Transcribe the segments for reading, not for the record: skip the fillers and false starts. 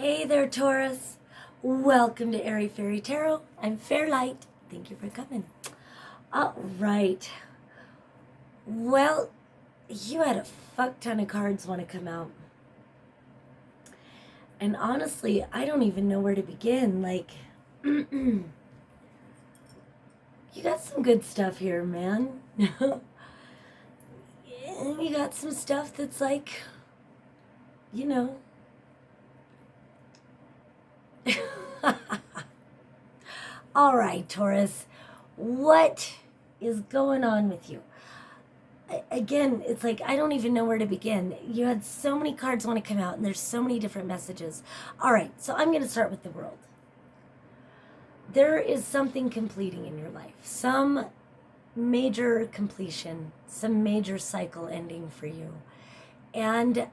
Hey there, Taurus. Welcome to Airy Fairy Tarot. I'm Fairlight. Thank you for coming. All right. Well, you had a fuck ton of cards want to come out. And honestly, I don't even know where to begin. You got some good stuff here, man. You got some stuff that's you know. All right, Taurus, what is going on with you? Again, it's like I don't even know where to begin. You had so many cards want to come out, and there's so many different messages. All right, so I'm going to start with the world. There is something completing in your life, some major completion, some major cycle ending for you, and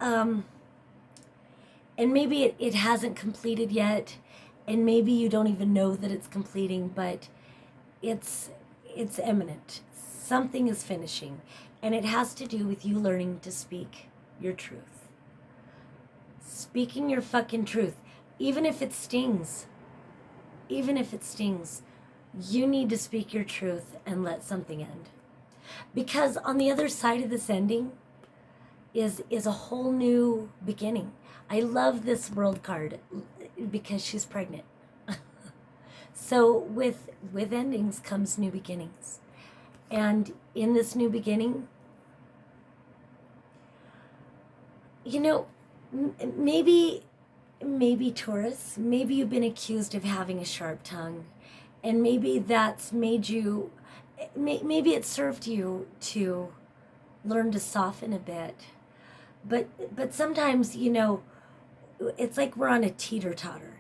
maybe it hasn't completed yet. And maybe you don't even know that it's completing, but it's imminent. Something is finishing. And it has to do with you learning to speak your truth. Speaking your fucking truth. Even if it stings. Even if it stings. You need to speak your truth and let something end. Because on the other side of this ending is a whole new beginning. I love this world card because she's pregnant. So with endings comes new beginnings. And in this new beginning, maybe Taurus, maybe you've been accused of having a sharp tongue, and maybe that's made you, maybe it served you to learn to soften a bit. But sometimes, it's like we're on a teeter-totter,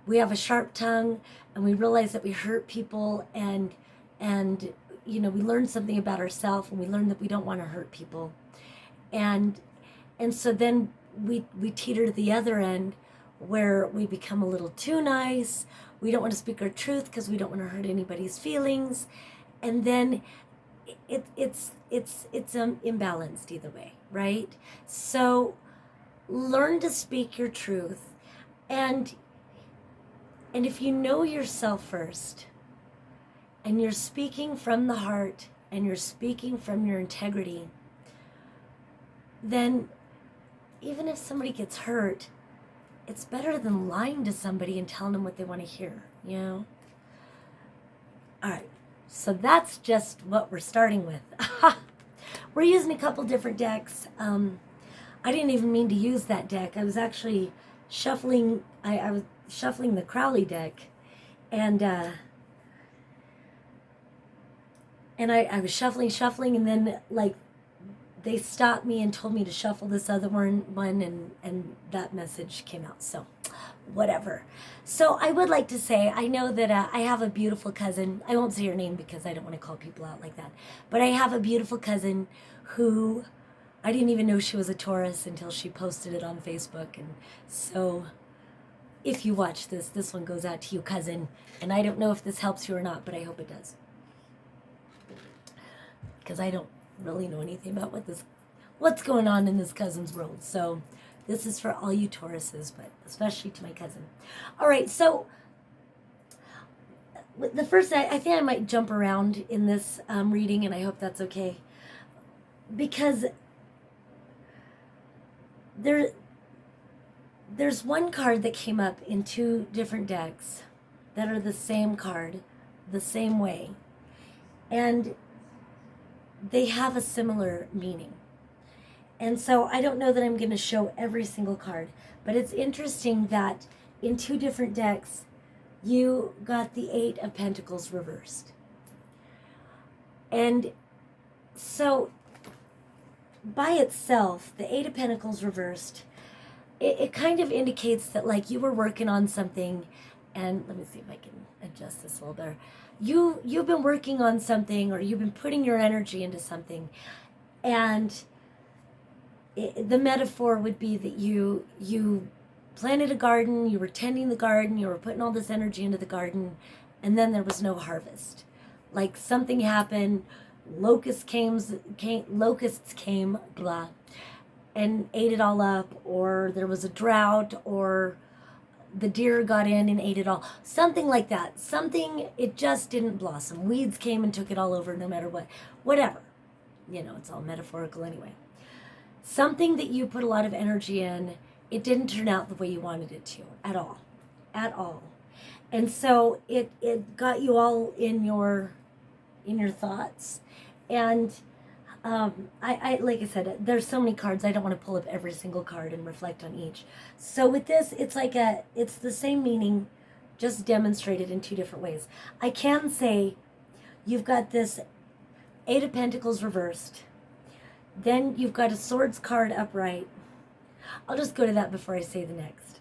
We have a sharp tongue, and we realize that we hurt people, and we learn something about ourselves, and we learn that we don't want to hurt people. And so then we teeter to the other end, where we become a little too nice. We don't want to speak our truth because we don't want to hurt anybody's feelings. And then it's imbalanced either way, right? So learn to speak your truth, and if you know yourself first, and you're speaking from the heart, and you're speaking from your integrity, then even if somebody gets hurt, it's better than lying to somebody and telling them what they want to hear, All right, so that's just what we're starting with. We're using a couple different decks. I didn't even mean to use that deck. I was actually shuffling. I was shuffling the Crowley deck, and I was shuffling, and then they stopped me and told me to shuffle this other one, and that message came out. So whatever. So I would like to say, I know that I have a beautiful cousin. I won't say her name because I don't want to call people out like that. But I have a beautiful cousin who I didn't even know she was a Taurus until she posted it on Facebook. And so if you watch this one goes out to you, cousin. And I don't know if this helps you or not, but I hope it does. Because I don't really know anything about what's going on in this cousin's world. So this is for all you Tauruses, but especially to my cousin. All right, so the first, I think I might jump around in this reading, and I hope that's okay. Because there's one card that came up in two different decks that are the same card, the same way. And they have a similar meaning. And so I don't know that I'm going to show every single card, but it's interesting that in two different decks, you got the Eight of Pentacles reversed. And so by itself, the Eight of Pentacles reversed, it kind of indicates that you were working on something, and let me see if I can adjust this a little better. You've been working on something, or you've been putting your energy into something, and the metaphor would be that you planted a garden, you were tending the garden, you were putting all this energy into the garden, and then there was no harvest. Something happened, locusts came, blah, and ate it all up, or there was a drought, or the deer got in and ate it all. Something like that. Something, it just didn't blossom. Weeds came and took it all over no matter what. Whatever. It's all metaphorical anyway. Something that you put a lot of energy in, it didn't turn out the way you wanted it to at all. At all. And so it got you all in your thoughts. And I like I said, there's so many cards, I don't want to pull up every single card and reflect on each. So with this, it's the same meaning, just demonstrated in two different ways. I can say you've got this Eight of Pentacles reversed. Then you've got a Swords card upright. I'll just go to that before I say the next.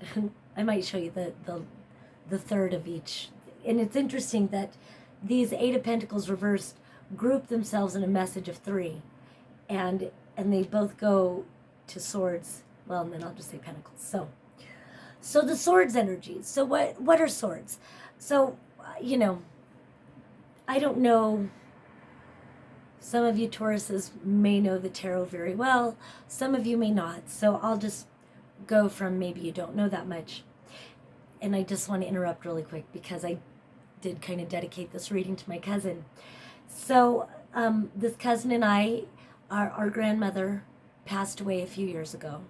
I might show you the third of each. And it's interesting that these Eight of Pentacles reversed group themselves in a message of three. And they both go to Swords. Well, and then I'll just say Pentacles. So the Swords energy. So what are Swords? So, I don't know. Some of you Tauruses may know the tarot very well. Some of you may not. So I'll just go from maybe you don't know that much. And I just want to interrupt really quick because I did kind of dedicate this reading to my cousin. So this cousin and I, our grandmother passed away a few years ago.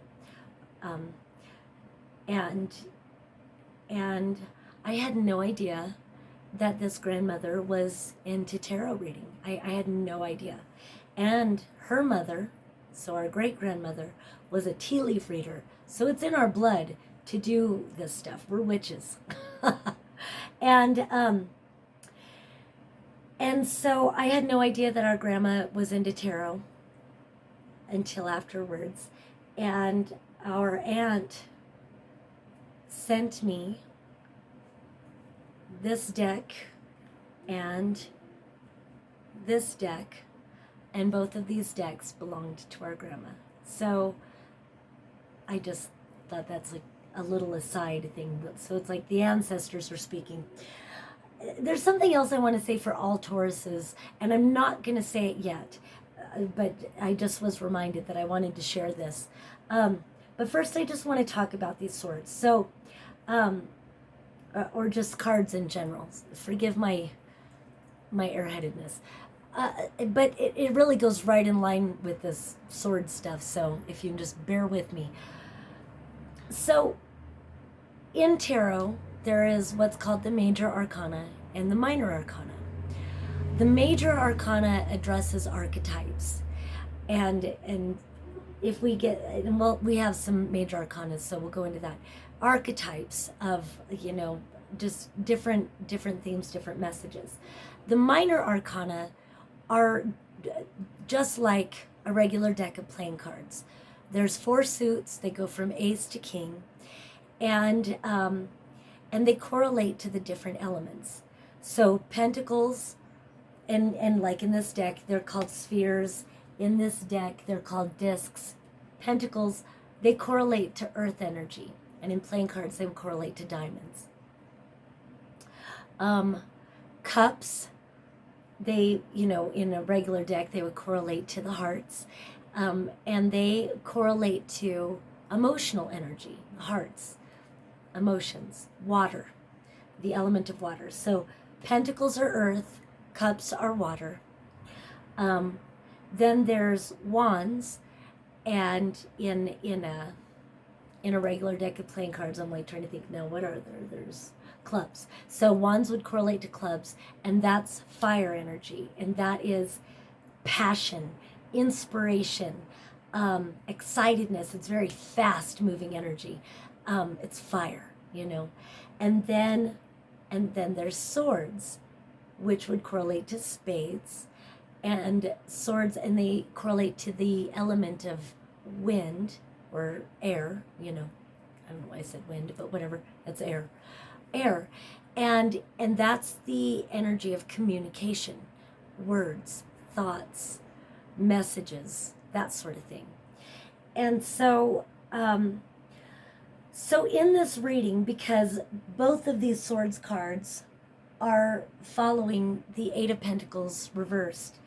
And I had no idea that this grandmother was into tarot reading. I had no idea. And her mother, so our great-grandmother, was a tea leaf reader. So it's in our blood to do this stuff. We're witches. And so I had no idea that our grandma was into tarot until afterwards. And our aunt sent me this deck and this deck, and both of these decks belonged to our grandma. So I just thought that's like a little aside thing. So it's like the ancestors are speaking. There's something else I want to say for all Tauruses, and I'm not going to say it yet, but I just was reminded that I wanted to share this. But first, I just want to talk about these swords. So, or just cards in general. Forgive my airheadedness. But it really goes right in line with this sword stuff, so if you can just bear with me. So, in tarot, there is what's called the major arcana and the minor arcana. The major arcana addresses archetypes. And if we get, and we have some major arcana, so we'll go into that. Archetypes of, just different themes, different messages. The minor arcana are just like a regular deck of playing cards. There's 4 suits. They go from ace to king, and they correlate to the different elements. So pentacles, and like in this deck, they're called spheres. In this deck, they're called discs. Pentacles, they correlate to earth energy, and in playing cards, they would correlate to diamonds. Cups, they, in a regular deck, they would correlate to the hearts, and they correlate to emotional energy, hearts, emotions, water, the element of water. So pentacles are earth, cups are water. Then there's wands, and in a regular deck of playing cards, I'm like trying to think now, what are there? There's clubs. So wands would correlate to clubs, and that's fire energy, and that is passion, inspiration, excitedness. It's very fast moving energy. It's fire, and then there's swords, which would correlate to spades, and swords, and they correlate to the element of wind or air, I don't know why I said wind, but whatever, that's air, and that's the energy of communication, words, thoughts, messages, that sort of thing. And so so in this reading, because both of these swords cards are following the Eight of Pentacles reversed,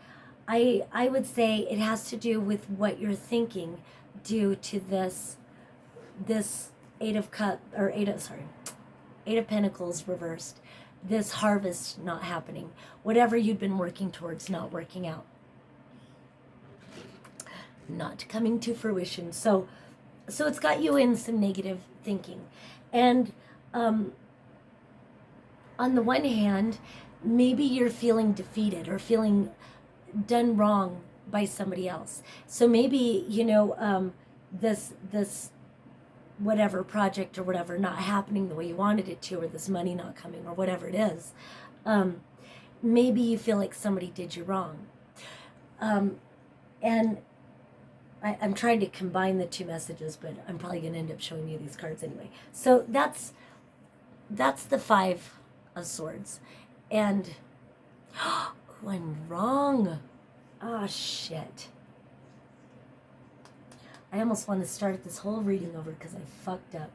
I would say it has to do with what you're thinking due to this Eight of Cups, or Eight of Pentacles reversed. This harvest not happening. Whatever you'd been working towards not working out. Not coming to fruition. So it's got you in some negative thinking. And on the one hand, maybe you're feeling defeated or feeling done wrong by somebody else. So maybe, this whatever project or whatever not happening the way you wanted it to, or this money not coming, or whatever it is, maybe you feel like somebody did you wrong. And I'm trying to combine the two messages, but I'm probably going to end up showing you these cards anyway. So that's the Five of Swords. And, oh, I'm wrong. Ah, shit. I almost want to start this whole reading over because I fucked up.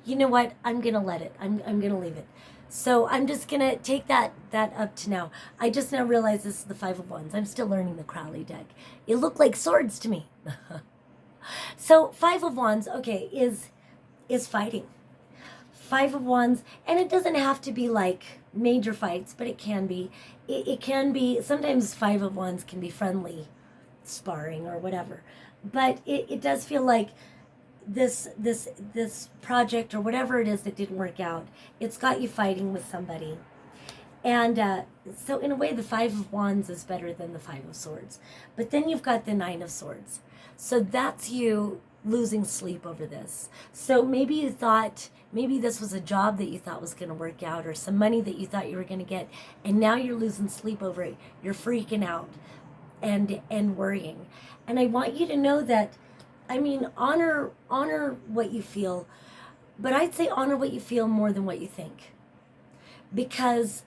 You know what? I'm going to let it. I'm going to leave it. So I'm just going to take that up to now. I just now realized this is the Five of Wands. I'm still learning the Crowley deck. It looked like swords to me. So Five of Wands, okay, is fighting. Five of Wands, and it doesn't have to be like major fights, but it can be. It can be, sometimes Five of Wands can be friendly sparring or whatever. But it does feel like this project or whatever it is that didn't work out, it's got you fighting with somebody. And so in a way, the Five of Wands is better than the Five of Swords. But then you've got the Nine of Swords. So that's you losing sleep over this. So maybe you thought, maybe this was a job that you thought was going to work out, or some money that you thought you were going to get, and now you're losing sleep over it. You're freaking out and worrying. And I want you to know that, I mean, honor what you feel, but I'd say honor what you feel more than what you think. Because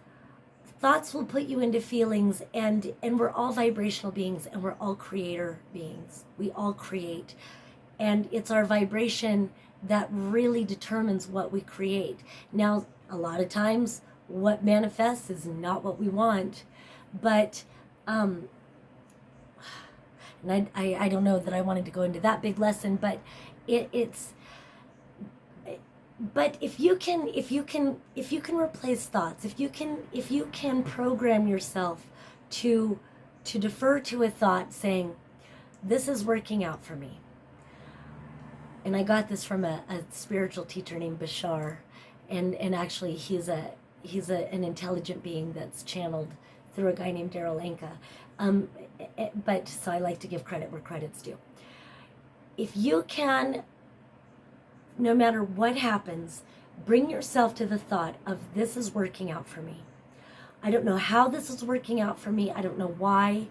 thoughts will put you into feelings, and we're all vibrational beings, and we're all creator beings. We all create. And it's our vibration that really determines what we create. Now, a lot of times, what manifests is not what we want, but and I don't know that I wanted to go into that big lesson, but but if you can replace thoughts, if you can program yourself to defer to a thought saying, this is working out for me. And I got this from a spiritual teacher named Bashar, and actually he's an intelligent being that's channeled through a guy named Daryl Anka. But so I like to give credit where credit's due. If you can, no matter what happens, bring yourself to the thought of, this is working out for me. I don't know how this is working out for me. I don't know why.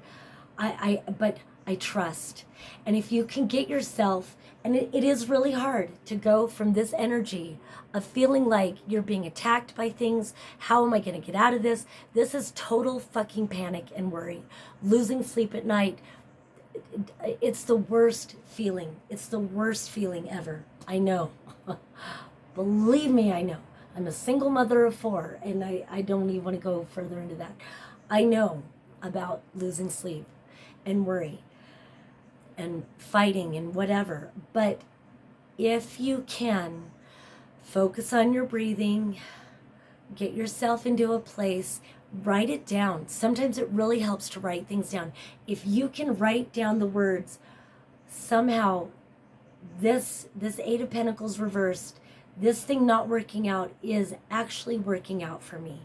But I trust. And if you can get yourself, and it is really hard to go from this energy of feeling like you're being attacked by things. How am I going to get out of this? This is total fucking panic and worry. Losing sleep at night. It's the worst feeling. It's the worst feeling ever. I know. Believe me, I know. I'm a single mother of 4, and I don't even want to go further into that. I know about losing sleep and worry and fighting and whatever. But if you can focus on your breathing, get yourself into a place, write it down. Sometimes it really helps to write things down. If you can write down the words, somehow this Eight of Pentacles reversed, this thing not working out is actually working out for me.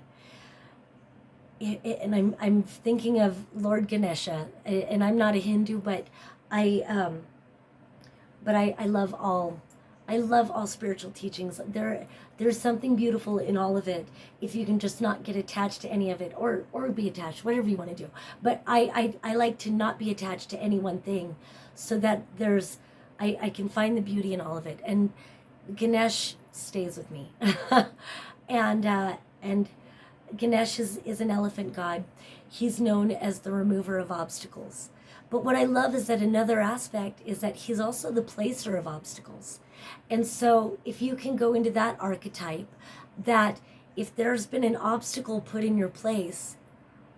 And I'm thinking of Lord Ganesha, and I'm not a Hindu, but I love all spiritual teachings. There's something beautiful in all of it, if you can just not get attached to any of it, or be attached, whatever you want to do. But I like to not be attached to any one thing, so that I can find the beauty in all of it. And Ganesh stays with me. and Ganesh is an elephant god. He's known as the remover of obstacles. But what I love is that another aspect is that he's also the placer of obstacles. And so if you can go into that archetype, that if there's been an obstacle put in your place,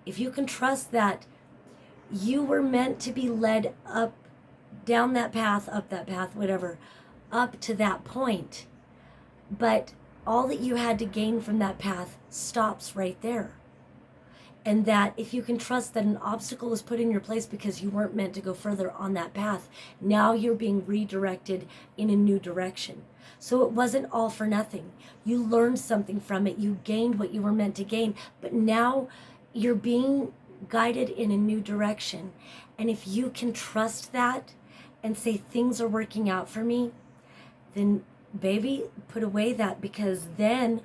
if you can trust that you were meant to be led up, up that path, whatever, up to that point. But all that you had to gain from that path stops right there. And that if you can trust that an obstacle was put in your place because you weren't meant to go further on that path, now you're being redirected in a new direction. So it wasn't all for nothing. You learned something from it. You gained what you were meant to gain. But now you're being guided in a new direction. And if you can trust that and say things are working out for me, then baby, put away that, because then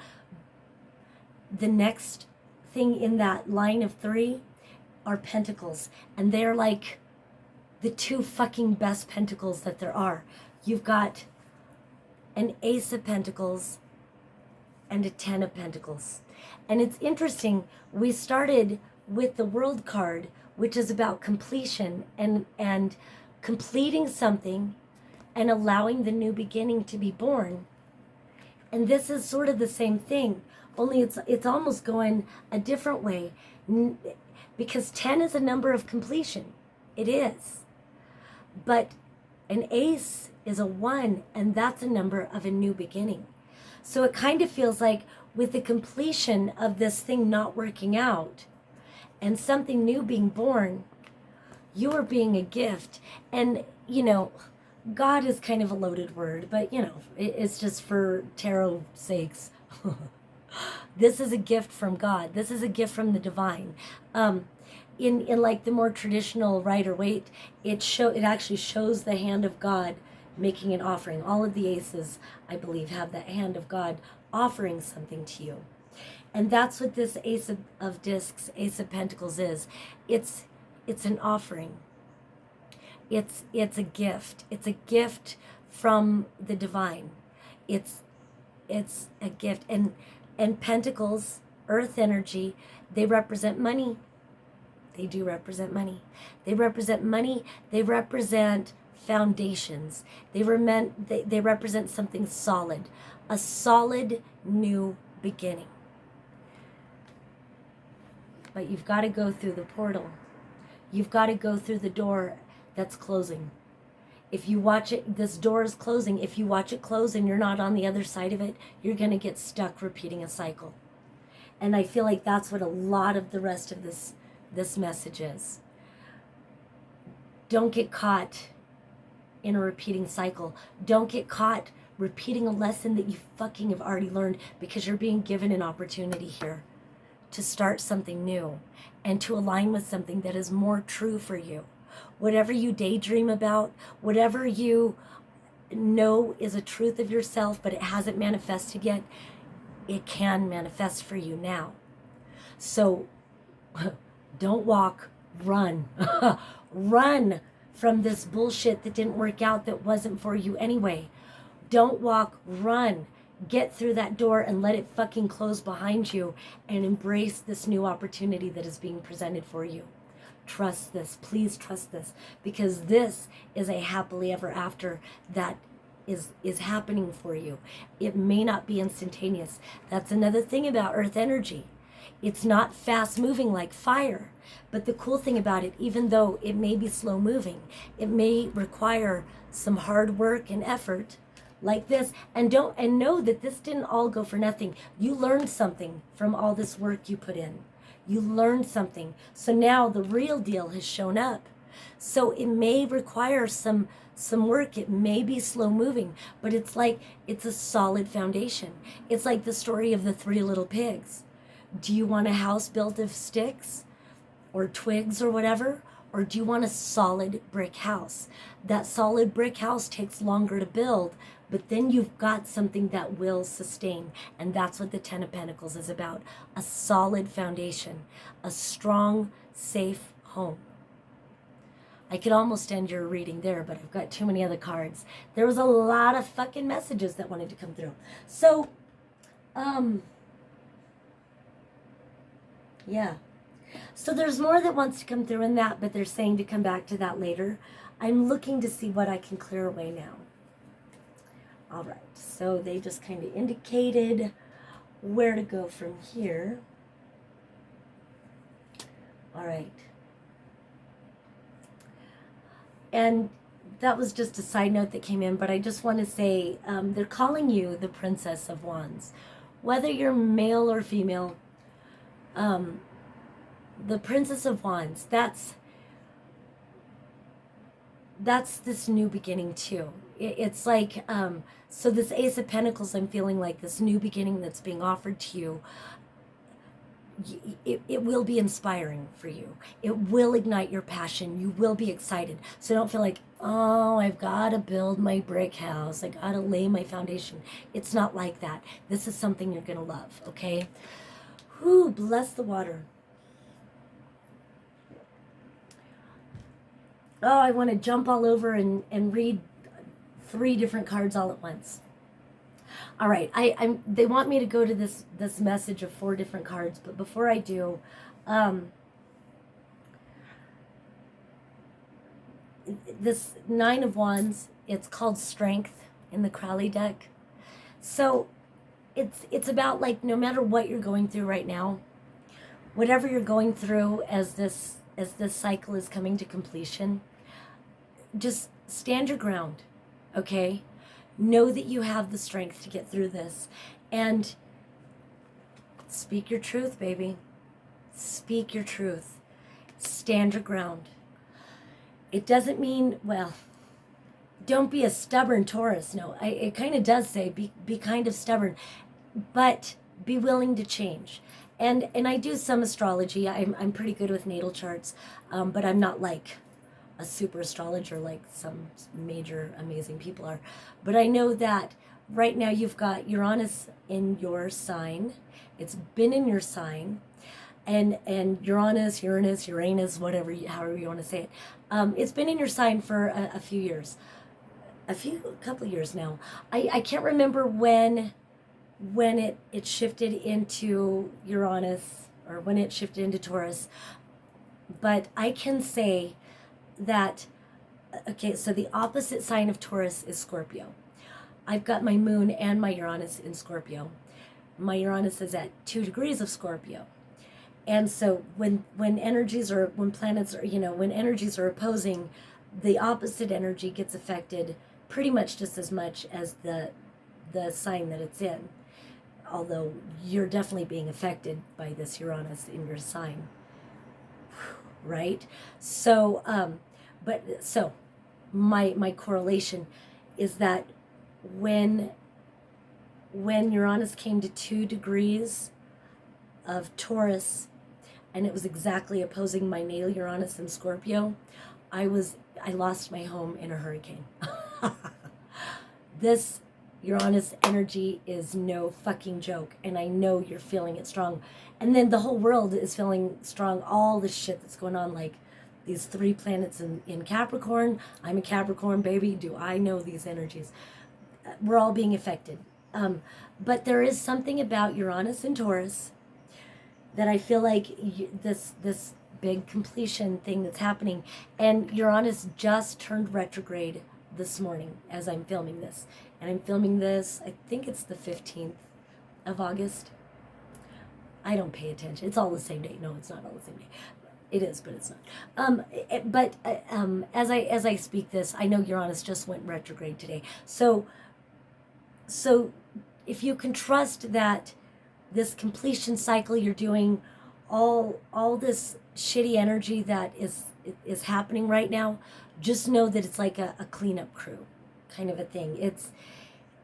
the next thing in that line of 3 are pentacles, and they're like the 2 fucking best pentacles that there are. You've got an Ace of Pentacles and a 10 of Pentacles. And it's interesting, we started with the World card, which is about completion and completing something and allowing the new beginning to be born. And this is sort of the same thing, only it's almost going a different way, because 10 is a number of completion. It is. But an ace is a 1, and that's a number of a new beginning. So it kind of feels like with the completion of this thing not working out and something new being born, you are being a gift. And, you know, God is kind of a loaded word, but, you know, it's just for tarot sakes. This is a gift from God. This is a gift from the divine. In like the more traditional Rider-Waite, it actually shows the hand of God making an offering. All of the aces, I believe, have that hand of God offering something to you. And that's what this Ace of Discs, Ace of Pentacles is. It's an offering. It's a gift. It's a gift from the divine. It's a gift. And pentacles, earth energy, they represent money. They do represent money. They represent money. They represent foundations. They represent something solid, a solid new beginning. But you've got to go through the portal. You've got to go through the door that's closing. If you watch it, this door is closing. If you watch it close and you're not on the other side of it, you're going to get stuck repeating a cycle. And I feel like that's what a lot of the rest of this message is. Don't get caught in a repeating cycle. Don't get caught repeating a lesson that you fucking have already learned, because you're being given an opportunity here to start something new and to align with something that is more true for you. Whatever you daydream about, whatever you know is a truth of yourself, but it hasn't manifested yet, it can manifest for you now. So don't walk, run. Run from this bullshit that didn't work out, that wasn't for you anyway. Don't walk, run. Get through that door and let it fucking close behind you, and embrace this new opportunity that is being presented for you. Trust this. Please trust this, because this is a happily ever after that is happening for you. It may not be instantaneous. That's another thing about earth energy. It's not fast moving like fire. But the cool thing about it, even though it may be slow moving, it may require some hard work and effort like this. And know that this didn't all go for nothing. You learned something from all this work you put in. You learned something. So now the real deal has shown up. So it may require some work. It may be slow moving, but it's a solid foundation. It's like the story of the 3 little pigs. Do you want a house built of sticks or twigs or whatever? Or do you want a solid brick house? That solid brick house takes longer to build, but then you've got something that will sustain. And that's what the 10 of Pentacles is about. A solid foundation, a strong, safe home. I could almost end your reading there, but I've got too many other cards. There was a lot of fucking messages that wanted to come through. So, yeah. So there's more that wants to come through in that, but they're saying to come back to that later. I'm looking to see what I can clear away now. All right, so they just kind of indicated where to go from here. All right. And that was just a side note that came in, but I just want to say they're calling you the Princess of Wands. Whether you're male or female, the Princess of Wands, that's this new beginning too. It's like, so this Ace of Pentacles, I'm feeling like this new beginning that's being offered to you, it will be inspiring for you. It will ignite your passion. You will be excited. So don't feel like, oh, I've got to build my brick house. I got to lay my foundation. It's not like that. This is something you're going to love, okay? Whew, bless the water. Oh, I want to jump all over and read 3 different cards all at once. All right, they want me to go to this message of 4 different cards, but before I do, this 9 of Wands, it's called Strength in the Crowley deck. So it's about, like, no matter what you're going through right now, whatever you're going through as this cycle is coming to completion, just stand your ground, okay? Know that you have the strength to get through this, and speak your truth, baby. Speak your truth. Stand your ground. It doesn't mean, well, don't be a stubborn Taurus. No, it kind of does say be kind of stubborn, but be willing to change. And I do some astrology. I'm pretty good with natal charts, but I'm not like a super astrologer like some major amazing people are. But I know that right now you've got Uranus in your sign. It's been in your sign. And Uranus, whatever, however you want to say it, it's been in your sign for a few years, a couple of years now. I can't remember when it shifted into Uranus, or when it shifted into Taurus, but I can say that, okay, so the opposite sign of Taurus is Scorpio. I've got my moon and my Uranus in Scorpio. My Uranus is at 2 degrees of Scorpio. And so when energies are, when planets are, when energies are opposing, the opposite energy gets affected pretty much just as much as the sign that it's in. Although you're definitely being affected by this Uranus in your sign. Right? So, so my correlation is that when Uranus came to 2 degrees of Taurus, and it was exactly opposing my natal Uranus in Scorpio, I lost my home in a hurricane. This Uranus energy is no fucking joke, and I know you're feeling it strong. And then the whole world is feeling strong, all the shit that's going on, like these 3 planets in Capricorn. I'm a Capricorn, baby. Do I know these energies? We're all being affected. But there is something about Uranus and Taurus that I feel like this big completion thing that's happening. And Uranus just turned retrograde this morning as I'm filming this. And I'm filming this, I think it's the 15th of August. I don't pay attention. It's all the same day. No, it's not all the same day. It is, but it's not. But as I speak this, I know Uranus just went retrograde today. So if you can trust that this completion cycle you're doing, all this shitty energy that is happening right now, just know that it's like a cleanup crew kind of a thing.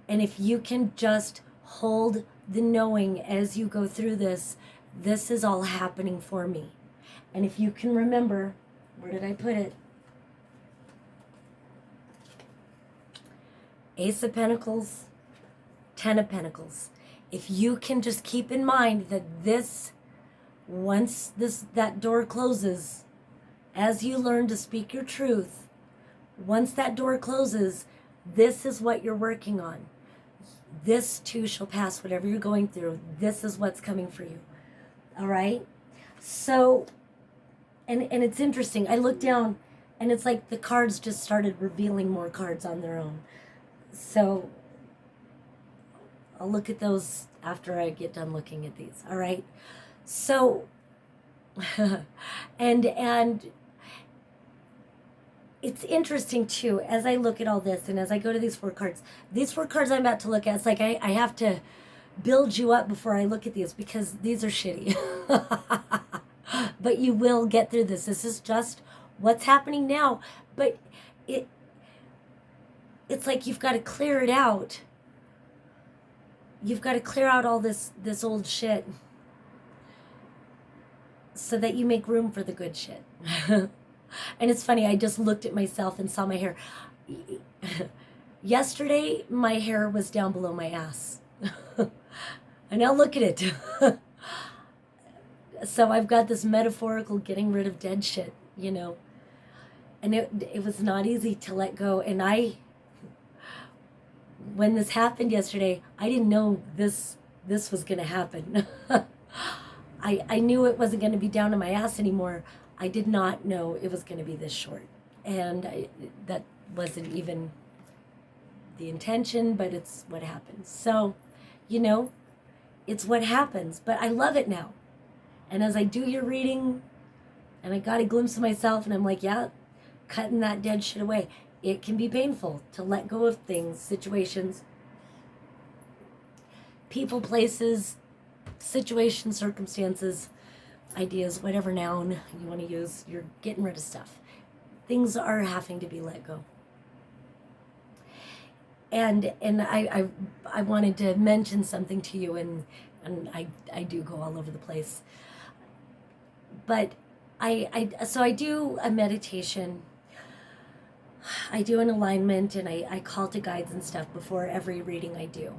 And if you can just hold the knowing as you go through this is all happening for me. And if you can remember, where did I put it? Ace of Pentacles, 10 of Pentacles. If you can just keep in mind that once that door closes, as you learn to speak your truth, once that door closes, this is what you're working on. This too shall pass, whatever you're going through. This is what's coming for you. All right? So, and it's interesting. I looked down, and it's like the cards just started revealing more cards on their own. So, I'll look at those after I get done looking at these. All right? So, and it's interesting too, as I look at all this and as I go to these 4 cards I'm about to look at, it's like I have to build you up before I look at these because these are shitty. But you will get through this. This is just what's happening now. But it's like you've got to clear it out. You've got to clear out all this old shit so that you make room for the good shit. And it's funny, I just looked at myself and saw my hair. Yesterday, my hair was down below my ass. And now look at it. So I've got this metaphorical getting rid of dead shit, you know. And it was not easy to let go. And when this happened yesterday, I didn't know this was going to happen. I knew it wasn't going to be down to my ass anymore. I did not know it was going to be this short. And that wasn't even the intention, but it's what happens. So, you know, it's what happens. But I love it now. And as I do your reading, and I got a glimpse of myself, and I'm like, yeah, cutting that dead shit away. It can be painful to let go of things, situations, people, places, situations, circumstances, ideas, whatever noun you want to use. You're getting rid of stuff. Things are having to be let go. And I wanted to mention something to you, and I do go all over the place. But so I do a meditation. I do an alignment, and I call to guides and stuff before every reading I do.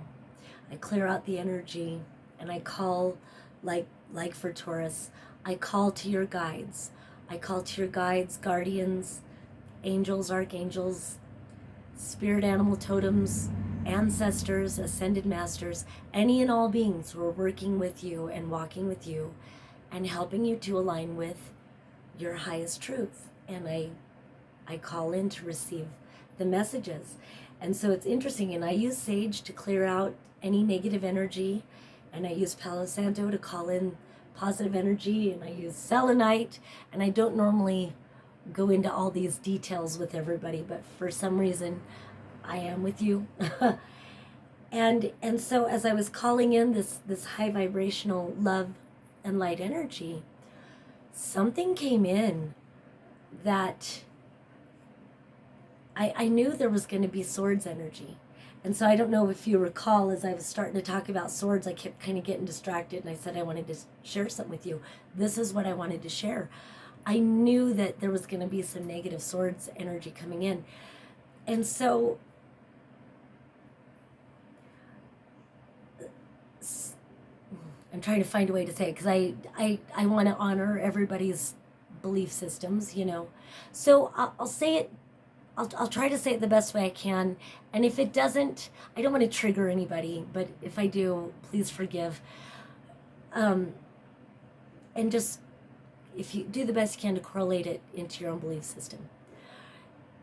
I clear out the energy, and I call, like for Taurus, I call to your guides. I call to your guides, guardians, angels, archangels, spirit animal totems, ancestors, ascended masters, any and all beings who are working with you and walking with you and helping you to align with your highest truth. And I call in to receive the messages. And so it's interesting, and I use sage to clear out any negative energy, and I use Palo Santo to call in positive energy, and I use selenite, and I don't normally go into all these details with everybody, but for some reason I am with you. and so as I was calling in this high vibrational love and light energy, something came in that I knew there was going to be swords energy. And so I don't know if you recall, as I was starting to talk about swords, I kept kind of getting distracted, and I said I wanted to share something with you. This is what I wanted to share. I knew that there was going to be some negative swords energy coming in. And so I'm trying to find a way to say it, because I want to honor everybody's belief systems, you know. So I'll say it. I'll try to say it the best way I can. And if it doesn't, I don't want to trigger anybody, but if I do, please forgive. And just, if you do the best you can to correlate it into your own belief system.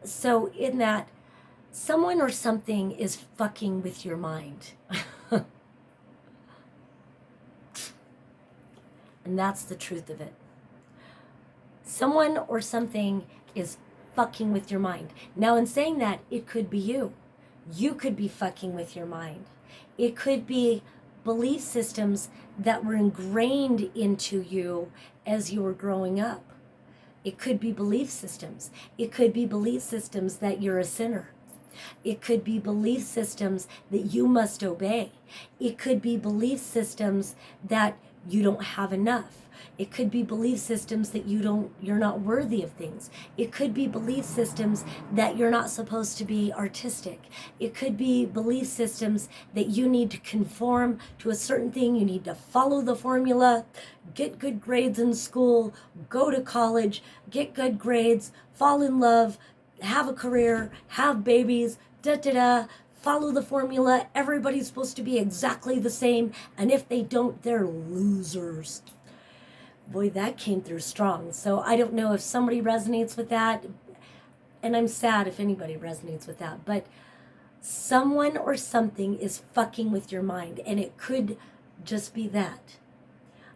So in that, someone or something is fucking with your mind. And that's the truth of it. Someone or something is fucking with your mind. Now, in saying that, it could be you. You could be fucking with your mind. It could be belief systems that were ingrained into you as you were growing up. It could be belief systems. It could be belief systems that you're a sinner. It could be belief systems that you must obey. It could be belief systems that you don't have enough. It could be belief systems that you're not worthy of things. It could be belief systems that you're not supposed to be artistic. It could be belief systems that you need to conform to a certain thing. You need to follow the formula, get good grades in school, go to college, get good grades, fall in love, have a career, have babies, follow the formula. Everybody's supposed to be exactly the same, and if they don't, they're losers. Boy, that came through strong. So I don't know if somebody resonates with that, and I'm sad if anybody resonates with that, but someone or something is fucking with your mind, and it could just be that,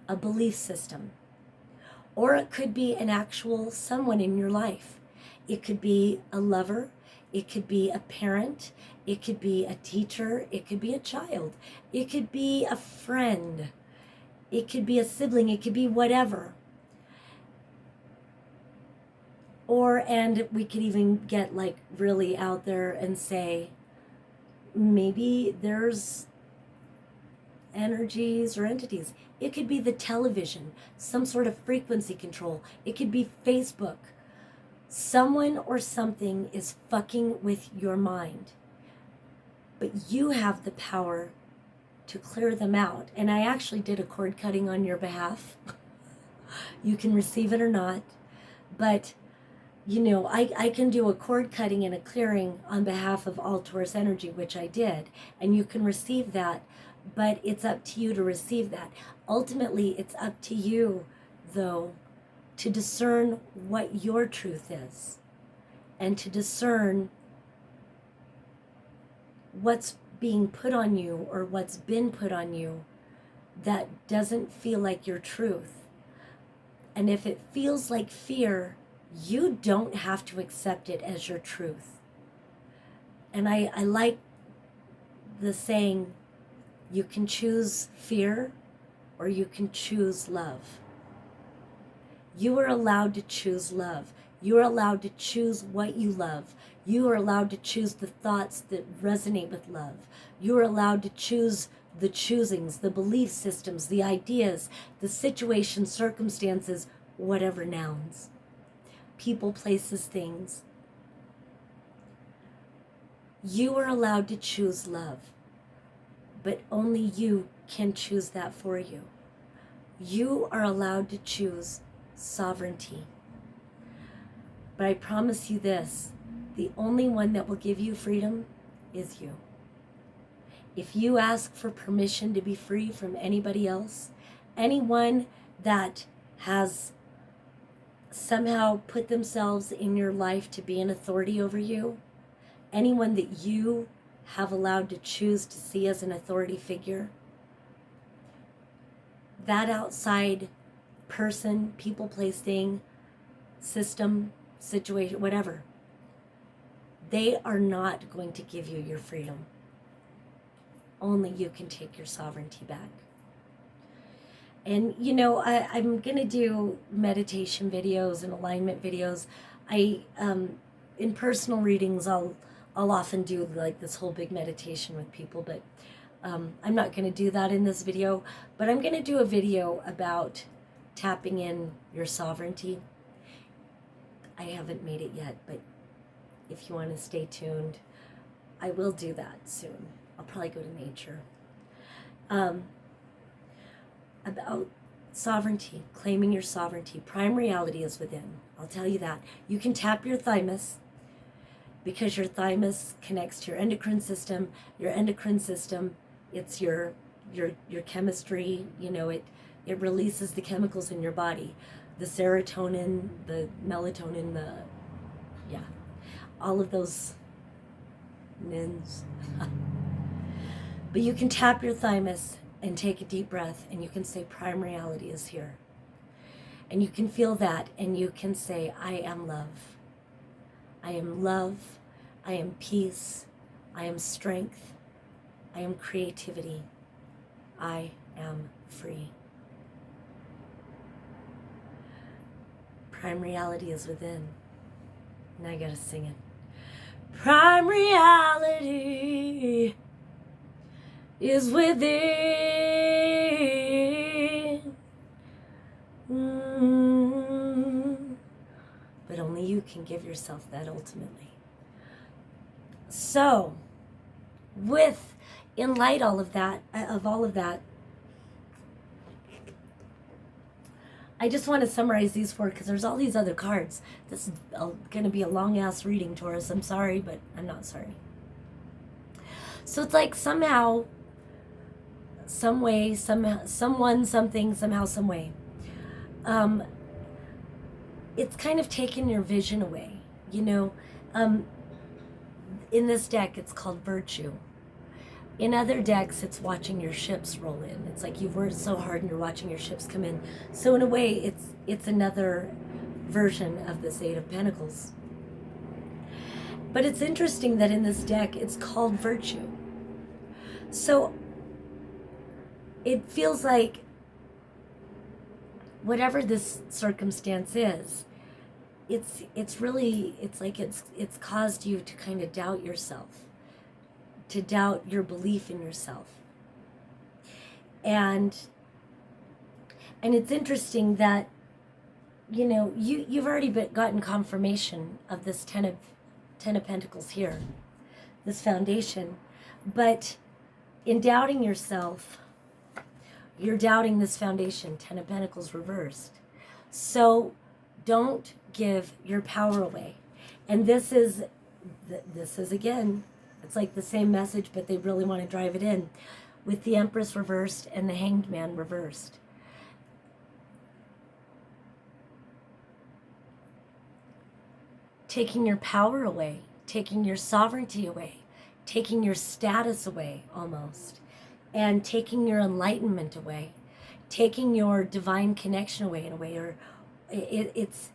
a belief system, or it could be an actual someone in your life. It could be a lover. It could be a parent. It could be a teacher. It could be a child. It could be a friend. It could be a sibling. It could be whatever. And we could even get like really out there and say, maybe there's energies or entities. It could be the television, some sort of frequency control. It could be Facebook. Someone or something is fucking with your mind. But you have the power to clear them out. And I actually did a cord cutting on your behalf. You can receive it or not. But, you know, I can do a cord cutting and a clearing on behalf of all Taurus energy, which I did. And you can receive that. But it's up to you to receive that. Ultimately, it's up to you, though, to discern what your truth is and to discern what's being put on you or what's been put on you that doesn't feel like your truth. And if it feels like fear, you don't have to accept it as your truth. And I like the saying, you can choose fear or you can choose love. You are allowed to choose love. You are allowed to choose what you love. You are allowed to choose the thoughts that resonate with love. You are allowed to choose the choosings, the belief systems, the ideas, the situations, circumstances, whatever nouns. People, places, things. You are allowed to choose love, but only you can choose that for you. You are allowed to choose sovereignty. But I promise you this, the only one that will give you freedom is you. If you ask for permission to be free from anybody else, anyone that has somehow put themselves in your life to be an authority over you, anyone that you have allowed to choose to see as an authority figure, that outside person, people, place, thing, system, situation, whatever, they are not going to give you your freedom. Only you can take your sovereignty back. And you know, I'm gonna do meditation videos and alignment videos. In personal readings, I'll often do like this whole big meditation with people, but I'm not gonna do that in this video. But I'm gonna do a video about tapping in your sovereignty. I haven't made it yet, but if you want to stay tuned, I will do that soon. I'll probably go to nature. About sovereignty, claiming your sovereignty. Prime reality is within. I'll tell you that. You can tap your thymus because your thymus connects to your endocrine system. Your endocrine system, it's your chemistry. You know, it releases the chemicals in your body, the serotonin, the melatonin, all of those nins. But you can tap your thymus and take a deep breath, and you can say, prime reality is here. And you can feel that, and you can say, I am love. I am love. I am peace. I am strength. I am creativity. I am free. Prime reality is within. Now I gotta sing it. Prime reality is within. But only you can give yourself that ultimately. So, in light of all of that, I just want to summarize these four because there's all these other cards. This is going to be a long-ass reading, Taurus. I'm sorry, but I'm not sorry. So it's like somehow, some way, somehow, someone, something, somehow, some way. It's kind of taken your vision away, you know. In this deck, it's called Virtue. In other decks, it's watching your ships roll in. It's like you've worked so hard and you're watching your ships come in. So in a way, it's another version of this Eight of Pentacles. But it's interesting that in this deck, it's called virtue. So it feels like whatever this circumstance is, it's really, it's like it's caused you to kind of doubt yourself, to doubt your belief in yourself. And it's interesting that, you know, you've already gotten confirmation of this Ten of Pentacles here, this foundation. But in doubting yourself, you're doubting this foundation, Ten of Pentacles reversed. So don't give your power away. And this is again, it's like the same message, but they really want to drive it in with the Empress reversed and the Hanged Man reversed. Taking your power away, taking your sovereignty away, taking your status away almost, and taking your enlightenment away, taking your divine connection away in a way, or it's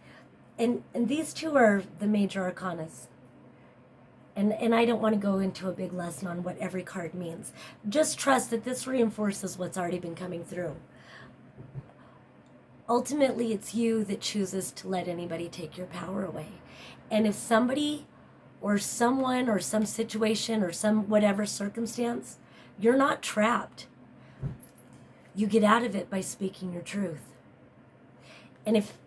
and these two are the major arcanas. And I don't want to go into a big lesson on what every card means. Just trust that this reinforces what's already been coming through. Ultimately, it's you that chooses to let anybody take your power away. And if somebody or someone or some situation or some whatever circumstance, you're not trapped. You get out of it by speaking your truth. And if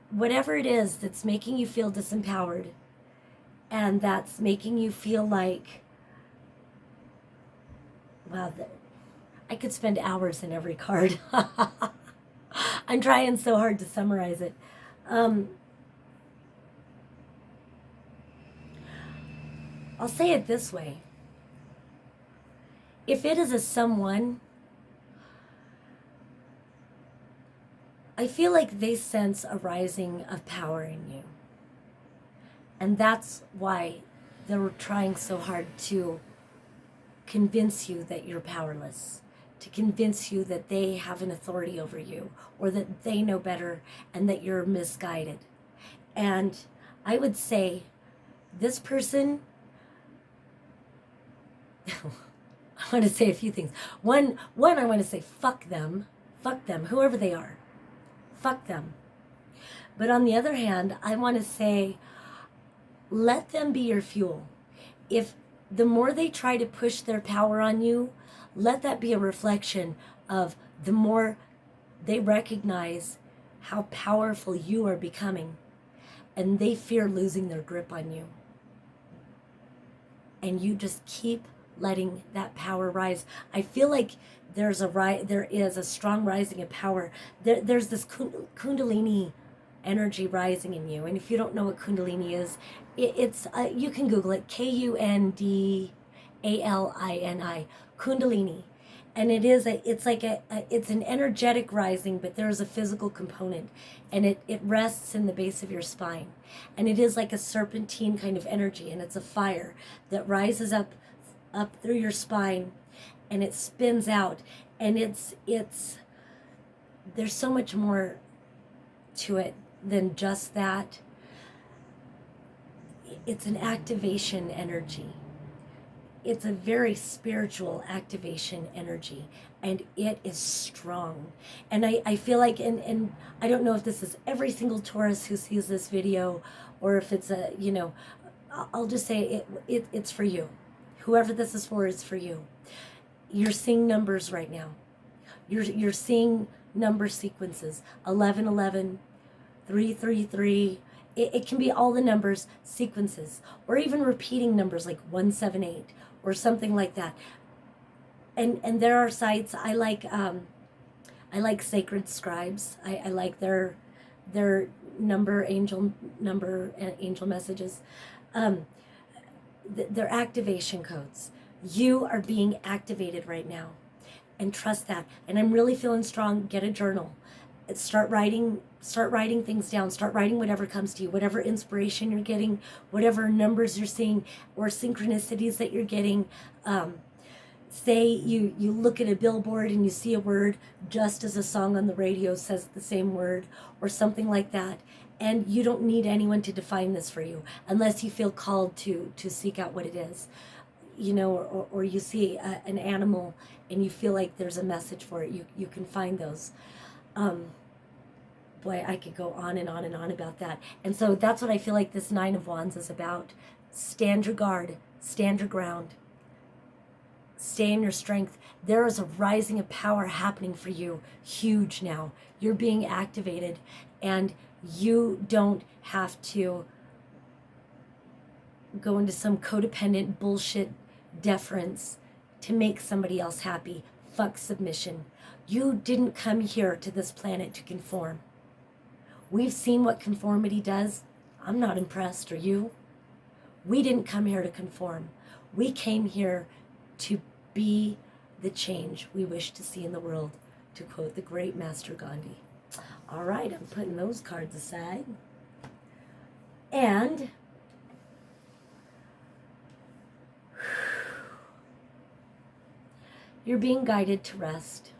whatever it is that's making you feel disempowered, and that's making you feel like, wow, I could spend hours in every card. I'm trying so hard to summarize it. I'll say it this way. If it is a someone, I feel like they sense a rising of power in you. And that's why they're trying so hard to convince you that you're powerless, to convince you that they have an authority over you, or that they know better and that you're misguided. And I would say this person, I want to say a few things. One, I want to say fuck them, whoever they are, fuck them. But on the other hand, I want to say, let them be your fuel. If the more they try to push their power on you, let that be a reflection of the more they recognize how powerful you are becoming, and they fear losing their grip on you. And you just keep letting that power rise. I feel like there is a strong rising of power. There's this Kundalini energy rising in you. And if you don't know what Kundalini is, it's you can Google it, Kundalini, Kundalini. And it's an energetic rising, but there's a physical component, and it rests in the base of your spine. And it is like a serpentine kind of energy, and it's a fire that rises up through your spine, and it spins out. And there's so much more to it than just that. It's an activation energy. It's a very spiritual activation energy, and it is strong. And I feel like, and I don't know if this is every single Taurus who sees this video, or if it's I'll just say it's for you. Whoever this is for, it's for you. You're seeing numbers right now. You're seeing number sequences, 1111, 333. It can be all the numbers sequences, or even repeating numbers like 178 or something like that. And there are sites I like Sacred Scribes. I like their angel messages. Their activation codes. You are being activated right now, and trust that. And I'm really feeling strong. Get a journal. Start writing things down. Start writing whatever comes to you, whatever inspiration you're getting, whatever numbers you're seeing, or synchronicities that you're getting. Say you look at a billboard and you see a word just as a song on the radio says the same word, or something like that, And you don't need anyone to define this for you unless you feel called to seek out what it is, you know, or you see an animal and you feel like there's a message for it. You can find those. Boy, I could go on and on and on about that. And so that's what I feel like this Nine of Wands is about. Stand your guard, stand your ground, stay in your strength. There is a rising of power happening for you, huge now. You're being activated, and you don't have to go into some codependent bullshit deference to make somebody else happy. Fuck submission. You didn't come here to this planet to conform. We've seen what conformity does. I'm not impressed, are you? We didn't come here to conform. We came here to be the change we wish to see in the world, to quote the great Master Gandhi. All right, I'm putting those cards aside. And you're being guided to rest.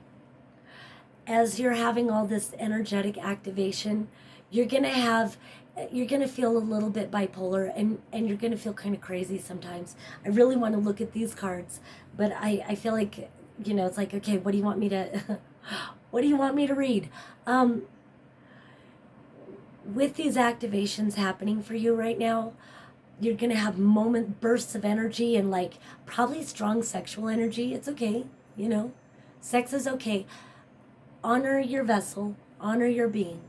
As you're having all this energetic activation, you're going to feel a little bit bipolar, and you're going to feel kind of crazy sometimes. I really want to look at these cards, but I feel like, you know, it's like, okay, what do you want me to what do you want me to read? With these activations happening for you right now, you're going to have bursts of energy and like probably strong sexual energy. It's okay, you know. Sex is okay. Honor your vessel, honor your being,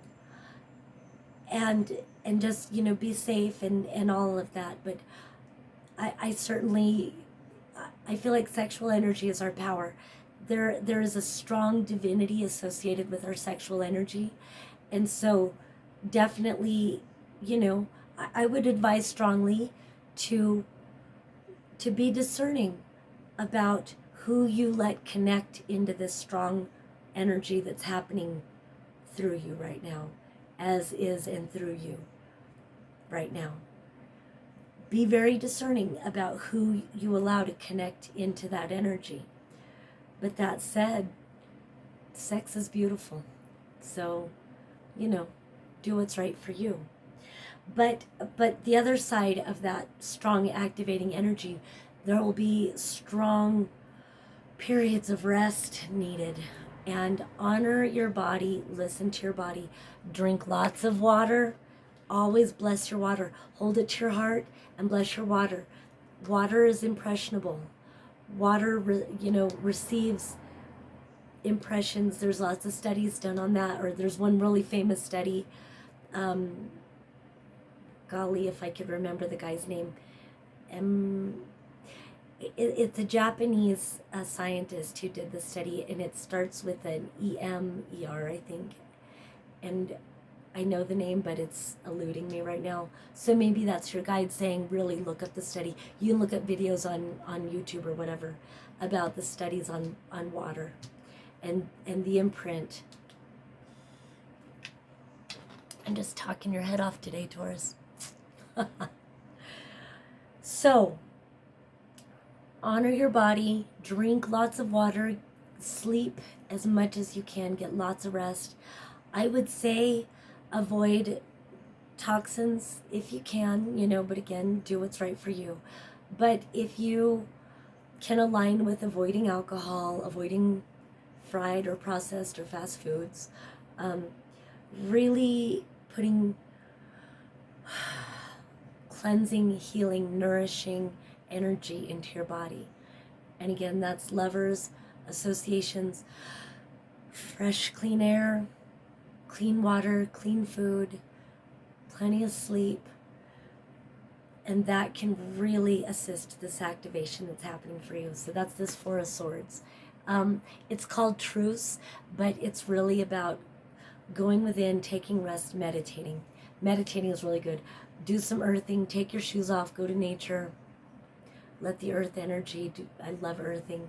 and just, you know, be safe and all of that. But I certainly, I feel like sexual energy is our power. There is a strong divinity associated with our sexual energy, and so definitely, you know, I would advise strongly to be discerning about who you let connect into this strong energy that's happening through you right now, as is and through you right now. Be very discerning about who you allow to connect into that energy. But that said, sex is beautiful. So, you know, do what's right for you. But the other side of that strong activating energy, there will be strong periods of rest needed. And honor your body, listen to your body, drink lots of water, always bless your water. Hold it to your heart and bless your water. Water is impressionable. Water, receives impressions. There's lots of studies done on that, or there's one really famous study. Golly, if I could remember the guy's name. It's a Japanese scientist who did the study, and it starts with an E-M-E-R, I think. And I know the name, but it's eluding me right now. So maybe that's your guide saying, really look up the study. You can look up videos on YouTube or whatever about the studies on water and the imprint. I'm just talking your head off today, Taurus. So, honor your body, drink lots of water, sleep as much as you can, get lots of rest. I would say avoid toxins if you can, but again, do what's right for you. But if you can align with avoiding alcohol, avoiding fried or processed or fast foods, really putting cleansing, healing, nourishing energy into your body. And again, that's lovers, associations, fresh, clean air, clean water, clean food, plenty of sleep. And that can really assist this activation that's happening for you. So that's this Four of Swords. It's called truce, but it's really about going within, taking rest, meditating. Meditating is really good. Do some earthing, take your shoes off, go to nature, let the earth energy do. I love earthing.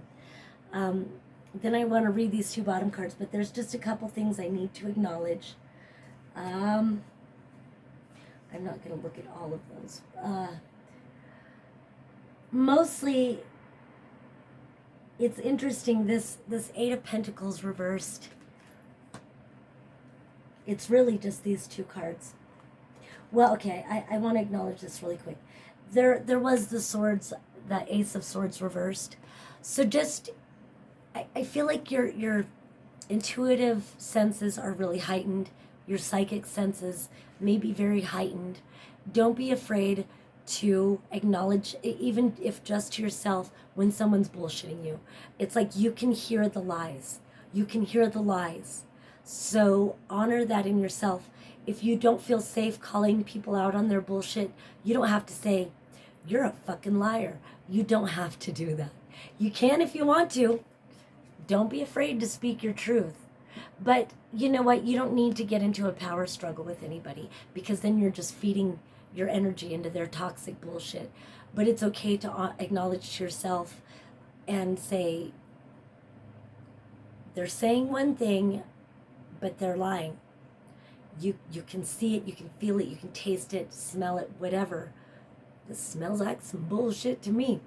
Then I want to read these two bottom cards, but there's just a couple things I need to acknowledge. I'm not going to look at all of those. Mostly, it's interesting, this Eight of Pentacles reversed. It's really just these two cards. Well, okay, I want to acknowledge this really quick. There was the swords, the Ace of Swords reversed. So just, I feel like your intuitive senses are really heightened. Your psychic senses may be very heightened. Don't be afraid to acknowledge, even if just to yourself, when someone's bullshitting you. It's like you can hear the lies. You can hear the lies. So honor that in yourself. If you don't feel safe calling people out on their bullshit, you don't have to say, you're a fucking liar. You don't have to do that. You can if you want to. Don't be afraid to speak your truth. But you know what? You don't need to get into a power struggle with anybody, because then you're just feeding your energy into their toxic bullshit. But it's okay to acknowledge to yourself and say, they're saying one thing, but they're lying. You can see it, you can feel it, you can taste it, smell it, whatever. This smells like some bullshit to me.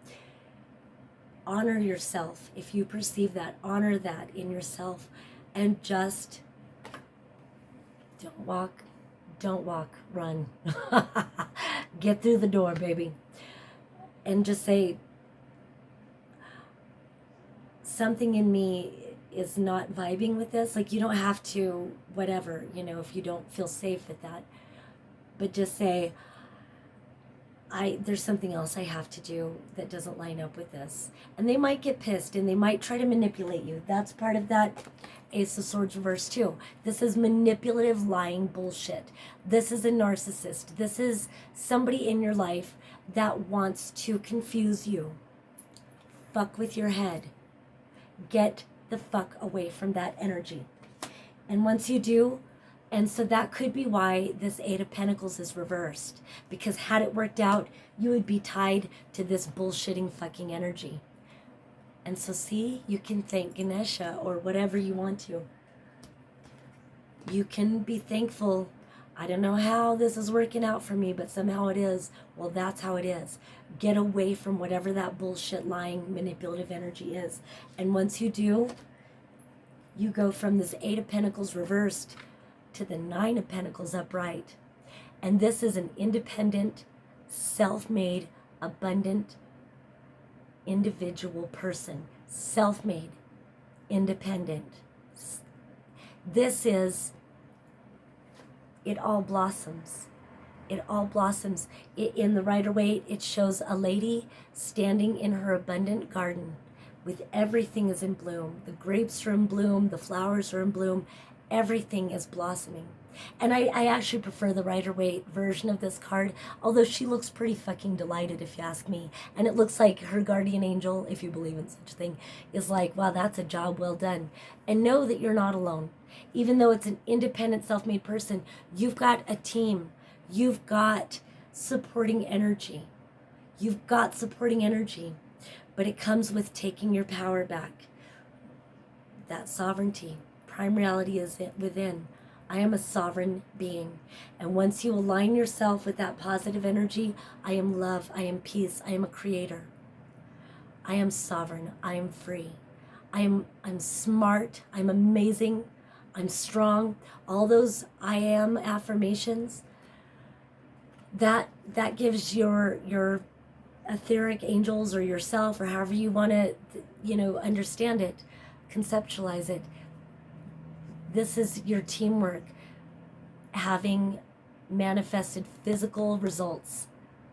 Honor yourself. If you perceive that, honor that in yourself, and just don't walk, run. Get through the door, baby. And just say, something in me is not vibing with this. Like, you don't have to, whatever, if you don't feel safe with that. But just say, there's something else I have to do that doesn't line up with this. And they might get pissed and they might try to manipulate you. That's part of that Ace of Swords reverse too. This is manipulative, lying bullshit. This is a narcissist. This is somebody in your life that wants to confuse you. Fuck with your head. Get the fuck away from that energy. And once you do, and so that could be why this Eight of Pentacles is reversed. Because had it worked out, you would be tied to this bullshitting fucking energy. And so see, you can thank Ganesha or whatever you want to. You can be thankful. I don't know how this is working out for me, but somehow it is. Well, that's how it is. Get away from whatever that bullshit, lying, manipulative energy is. And once you do, you go from this Eight of Pentacles reversed to the Nine of Pentacles upright. And this is an independent, self-made, abundant, individual person. Self-made, independent. This is, it all blossoms. It all blossoms. In the Rider-Waite, it shows a lady standing in her abundant garden with everything is in bloom. The grapes are in bloom, the flowers are in bloom, everything is blossoming. And I actually prefer the Rider-Waite version of this card, although she looks pretty fucking delighted if you ask me. And it looks like her guardian angel, if you believe in such a thing, is like, wow, that's a job well done. And know that you're not alone. Even though it's an independent, self-made person, you've got a team. You've got supporting energy. You've got supporting energy. But it comes with taking your power back. That sovereignty. Prime reality is within. I am a sovereign being. And once you align yourself with that positive energy, I am love, I am peace, I am a creator. I am sovereign, I am free. I'm smart, I'm amazing, I'm strong. All those I am affirmations, that gives your etheric angels or yourself or however you want to, understand it, conceptualize it. This is your teamwork having manifested physical results,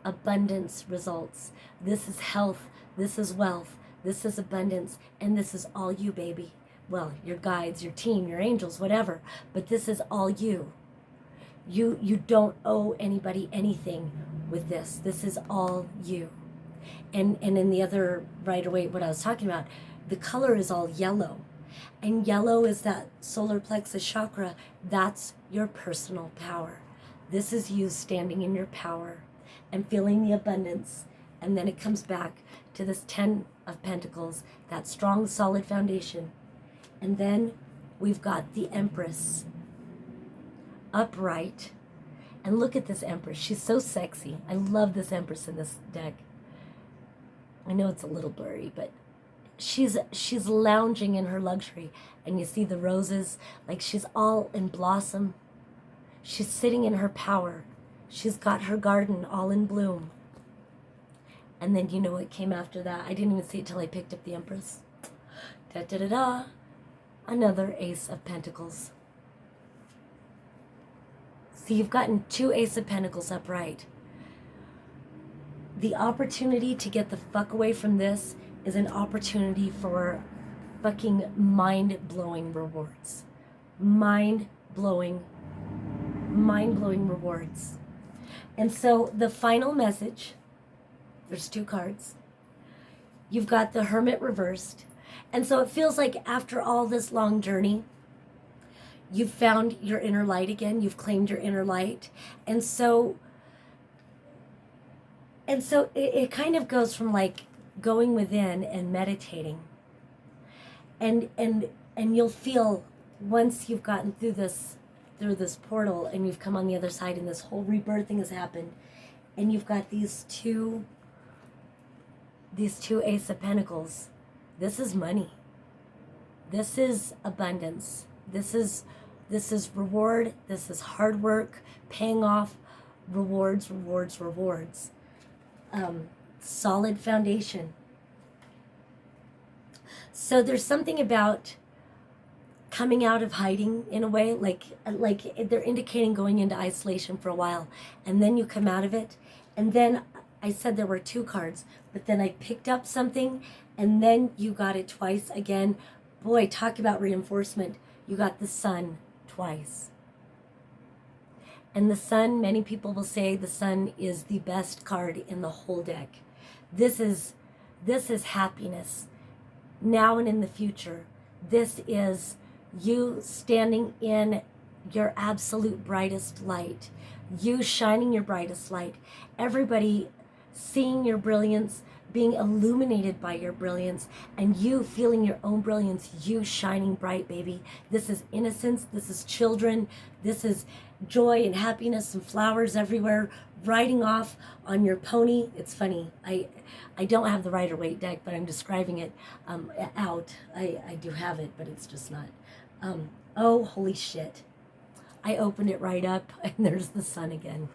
abundance results. This is health, this is wealth, this is abundance, and this is all you, baby. Well, your guides, your team, your angels, whatever, but this is all you. You don't owe anybody anything with this. This is all you. And in the other Rider-Waite, what I was talking about, the color is all yellow. And yellow is that solar plexus chakra. That's your personal power. This is you standing in your power and feeling the abundance. And then it comes back to this 10 of Pentacles, that strong, solid foundation. And then we've got the Empress upright. And look at this Empress. She's so sexy. I love this Empress in this deck. I know it's a little blurry, but she's lounging in her luxury, and you see the roses, like she's all in blossom. She's sitting in her power. She's got her garden all in bloom. And then you know what came after that? I didn't even see it till I picked up the Empress. Da da da da. Another Ace of Pentacles. See, you've gotten 2 Ace of Pentacles upright. The opportunity to get the fuck away from this is an opportunity for fucking mind-blowing rewards. Mind-blowing rewards. And so the final message, there's 2 cards. You've got the Hermit reversed. And so it feels like after all this long journey, you've found your inner light again. You've claimed your inner light. And so it kind of goes from like going within and meditating. And you'll feel once you've gotten through this portal and you've come on the other side and this whole rebirthing has happened, and you've got these two Ace of Pentacles. This is money. This is abundance. This is reward. This is hard work paying off. Rewards. Solid foundation. So there's something about coming out of hiding in a way, like they're indicating going into isolation for a while, and then you come out of it. And then I said there were 2 cards, but then I picked up something, and then you got it twice again. Boy, talk about reinforcement. You got the Sun twice. And the Sun, many people will say the Sun is the best card in the whole deck. This is happiness now and in the future. This is you standing in your absolute brightest light. You shining your brightest light. Everybody seeing your brilliance, being illuminated by your brilliance, and you feeling your own brilliance, you shining bright, baby. This is innocence. This is children. This is joy and happiness and flowers everywhere, riding off on your pony. It's funny. I don't have the Rider-Waite deck, but I'm describing it out. I do have it, but it's just not. Oh, holy shit. I opened it right up, and there's the Sun again.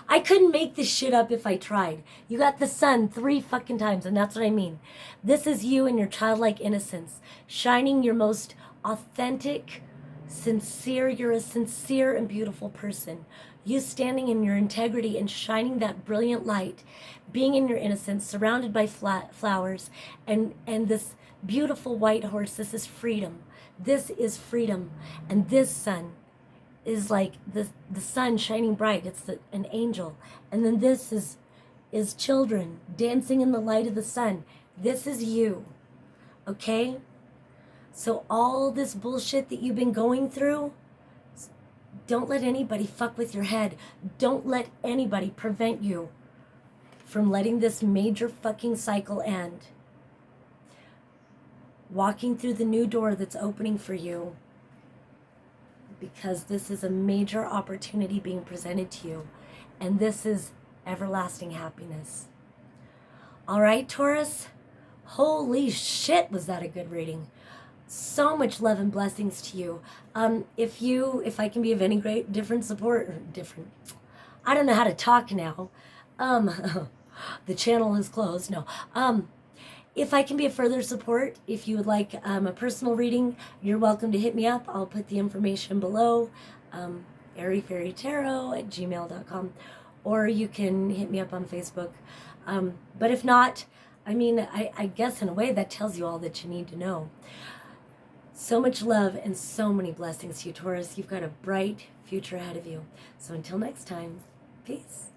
I couldn't make this shit up if I tried. You got the Sun 3 fucking times, and that's what I mean. This is you and your childlike innocence, shining your most authentic, sincere. You're a sincere and beautiful person. You standing in your integrity and shining that brilliant light, being in your innocence, surrounded by flowers, and this beautiful white horse. This is freedom. This is freedom. And this Sun is like the sun shining bright. It's an angel. And then this is children dancing in the light of the sun. This is you. Okay? So all this bullshit that you've been going through, don't let anybody fuck with your head. Don't let anybody prevent you from letting this major fucking cycle end. Walking through the new door that's opening for you, because this is a major opportunity being presented to you, and this is everlasting happiness. All right, Taurus? Holy shit, was that a good reading? So much love and blessings to you. If I can be of any great I don't know how to talk now. The channel is closed. No. If I can be of further support, if you would like a personal reading, you're welcome to hit me up. I'll put the information below, airyfairytarot@gmail.com, or you can hit me up on Facebook. But if not, I mean, I guess in a way that tells you all that you need to know. So much love and so many blessings to you, Taurus. You've got a bright future ahead of you. So until next time, peace.